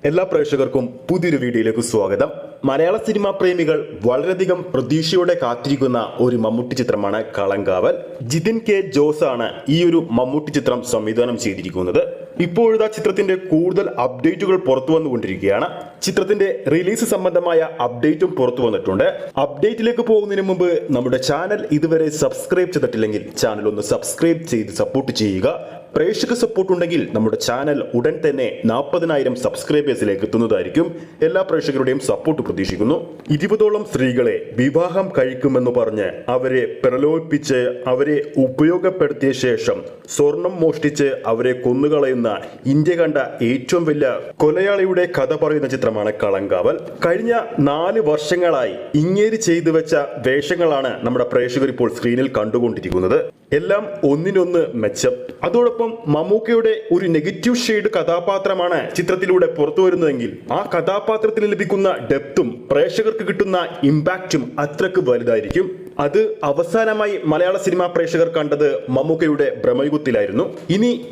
എല്ലാ പ്രേക്ഷകർക്കും പുതിയൊരു വീഡിയോയിലേക്ക് സ്വാഗതം. മലയാള സിനിമാ പ്രേമികൾ വളരെയധികം പ്രതീക്ഷയോടെ കാത്തിരിക്കുന്ന ഒരു മമ്മൂട്ടി ചിത്രമാണ് കളങ്കാവൽ. ജിതിൻ കെ ജോസ് ആണ് ഈ ഒരു മമ്മൂട്ടി ചിത്രം സംവിധാനം ചെയ്തിരിക്കുന്നത്. ഇപ്പോഴത്തെ ചിത്രത്തിന്റെ കൂടുതൽ അപ്ഡേറ്റുകൾ പുറത്തു വന്നുകൊണ്ടിരിക്കുകയാണ്. ചിത്രത്തിന്റെ റിലീസ് സംബന്ധമായ അപ്ഡേറ്റും പുറത്തു വന്നിട്ടുണ്ട്. അപ്ഡേറ്റിലേക്ക് പോകുന്നതിന് മുമ്പ് നമ്മുടെ ചാനൽ ഇതുവരെ സബ്സ്ക്രൈബ് ചെയ്തിട്ടില്ലെങ്കിൽ ചാനൽ ഒന്ന് സബ്സ്ക്രൈബ് ചെയ്ത് സപ്പോർട്ട് ചെയ്യുക. പ്രേക്ഷക സപ്പോർട്ട് ഉണ്ടെങ്കിൽ നമ്മുടെ ചാനൽ ഉടൻ തന്നെ 40,000 സബ്സ്ക്രൈബേഴ്സിലേക്ക് എത്തുന്നതായിരിക്കും. എല്ലാ പ്രേക്ഷകരുടെയും സപ്പോർട്ട് പ്രതീക്ഷിക്കുന്നു. 20ഓളം സ്ത്രീകളെ വിവാഹം കഴിക്കുമെന്ന് പറഞ്ഞ് അവരെ പ്രലോഭിപ്പിച്ച് അവരെ ഉപയോഗപ്പെടുത്തിയ ശേഷം സ്വർണം മോഷ്ടിച്ച് അവരെ കൊന്നുകളയുന്ന ഇന്ത്യ കണ്ട ഏറ്റവും വലിയ കൊലയാളിയുടെ കഥ പറയുന്ന ചിത്രമാണ് കളങ്കാവൽ. കഴിഞ്ഞ 4 വർഷങ്ങളായി ഇങ്ങേരി ചെയ്തു വെച്ച വേഷങ്ങളാണ് നമ്മുടെ പ്രേക്ഷകർ ഇപ്പോൾ സ്ക്രീനിൽ കണ്ടുകൊണ്ടിരിക്കുന്നത്. എല്ലാം ഒന്നിനൊന്ന് മെച്ചം. അതോടൊപ്പം മമ്മൂക്കയുടെ ഒരു നെഗറ്റീവ് ഷെയ്ഡ് കഥാപാത്രമാണ് ചിത്രത്തിലൂടെ പുറത്തു വരുന്നതെങ്കിൽ ആ കഥാപാത്രത്തിന് ലഭിക്കുന്ന ഡെപ്തും പ്രേക്ഷകർക്ക് കിട്ടുന്ന ഇമ്പാക്റ്റും അത്രക്ക് വലുതായിരിക്കും. അത് അവസാനമായി മലയാള സിനിമാ പ്രേക്ഷകർ കണ്ടത് മമ്മൂക്കയുടെ ബ്രഹ്മയുഗത്തിലായിരുന്നു.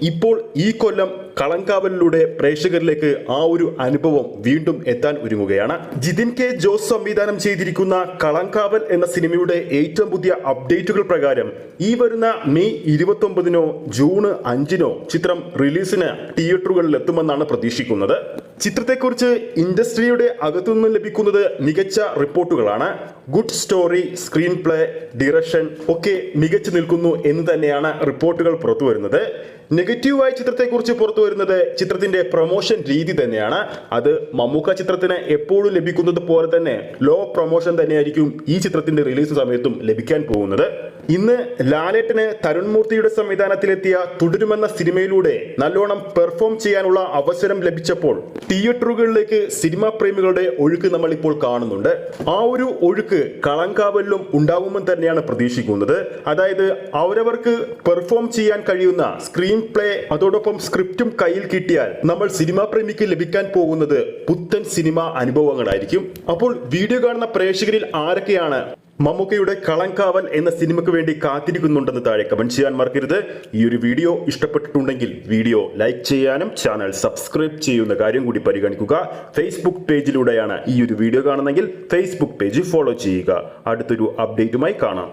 ഇപ്പോൾ ഈ കൊല്ലം കളങ്കാവലിലൂടെ പ്രേക്ഷകരിലേക്ക് ആ ഒരു അനുഭവം വീണ്ടും എത്താൻ ഒരുങ്ങുകയാണ്. ജിതിൻ കെ ജോസ് സംവിധാനം ചെയ്തിരിക്കുന്ന കളങ്കാവൽ എന്ന സിനിമയുടെ ഏറ്റവും പുതിയ അപ്ഡേറ്റുകൾ പ്രകാരം ഈ വരുന്ന മെയ് 29-നോ ജൂൺ 5-നോ ചിത്രം റിലീസിന് തിയേറ്ററുകളിൽ എത്തുമെന്നാണ് പ്രതീക്ഷിക്കുന്നത്. ചിത്രത്തെക്കുറിച്ച് ഇൻഡസ്ട്രിയുടെ അകത്തുനിന്ന് ലഭിക്കുന്നത് മികച്ച റിപ്പോർട്ടുകളാണ്. Good story, screenplay, direction ഒക്കെ മികച്ചു നിൽക്കുന്നു എന്ന് തന്നെയാണ് റിപ്പോർട്ടുകൾ പുറത്തു വരുന്നത്. നെഗറ്റീവായി ചിത്രത്തെക്കുറിച്ച് പുറത്തു വരുന്നത് ചിത്രത്തിന്റെ പ്രൊമോഷൻ രീതി തന്നെയാണ്. അത് മമ്മൂക്ക ചിത്രത്തിന് എപ്പോഴും ലഭിക്കുന്നത് പോലെ തന്നെ ലോ പ്രൊമോഷൻ തന്നെയായിരിക്കും ഈ ചിത്രത്തിന്റെ റിലീസ് സമയത്തും ലഭിക്കാൻ പോകുന്നത്. ഇന്ന് ലാലേട്ടന് തരുൺ മൂർത്തിയുടെ സംവിധാനത്തിലെത്തിയ തുടരുമെന്ന സിനിമയിലൂടെ നല്ലോണം പെർഫോം ചെയ്യാനുള്ള അവസരം ലഭിച്ചപ്പോൾ തിയേറ്ററുകളിലേക്ക് സിനിമാ പ്രേമികളുടെ ഒഴുക്ക് നമ്മൾ ഇപ്പോൾ കാണുന്നുണ്ട്. ആ ഒരു ഒഴുക്ക് കളങ്കാവലിലും ഉണ്ടാവുമെന്ന് തന്നെയാണ് പ്രതീക്ഷിക്കുന്നത്. അതായത് അവരവർക്ക് പെർഫോം ചെയ്യാൻ കഴിയുന്ന സ്ക്രീൻ പ്ലേ അതോടൊപ്പം സ്ക്രിപ്റ്റും കയ്യിൽ കിട്ടിയാൽ നമ്മൾ സിനിമാ പ്രേമിക്ക് ലഭിക്കാൻ പോകുന്നത് പുത്തൻ സിനിമാ അനുഭവങ്ങളായിരിക്കും. അപ്പോൾ വീഡിയോ കാണുന്ന പ്രേക്ഷകരിൽ ആരൊക്കെയാണ് മമ്മൂക്കയുടെ കളങ്കാവൽ എന്ന സിനിമയ്ക്ക് വേണ്ടി കാത്തിരിക്കുന്നുണ്ടെന്ന് താഴെ കമന്റ് ചെയ്യാൻ മറക്കരുത്. ഈ ഒരു വീഡിയോ ഇഷ്ടപ്പെട്ടിട്ടുണ്ടെങ്കിൽ വീഡിയോ ലൈക്ക് ചെയ്യാനും ചാനൽ സബ്സ്ക്രൈബ് ചെയ്യുന്ന കാര്യം കൂടി പരിഗണിക്കുക. ഫേസ്ബുക്ക് പേജിലൂടെയാണ് ഈ ഒരു വീഡിയോ കാണുന്നതെങ്കിൽ ഫേസ്ബുക്ക് പേജ് ഫോളോ ചെയ്യുക. അടുത്തൊരു അപ്ഡേറ്റുമായി കാണാം.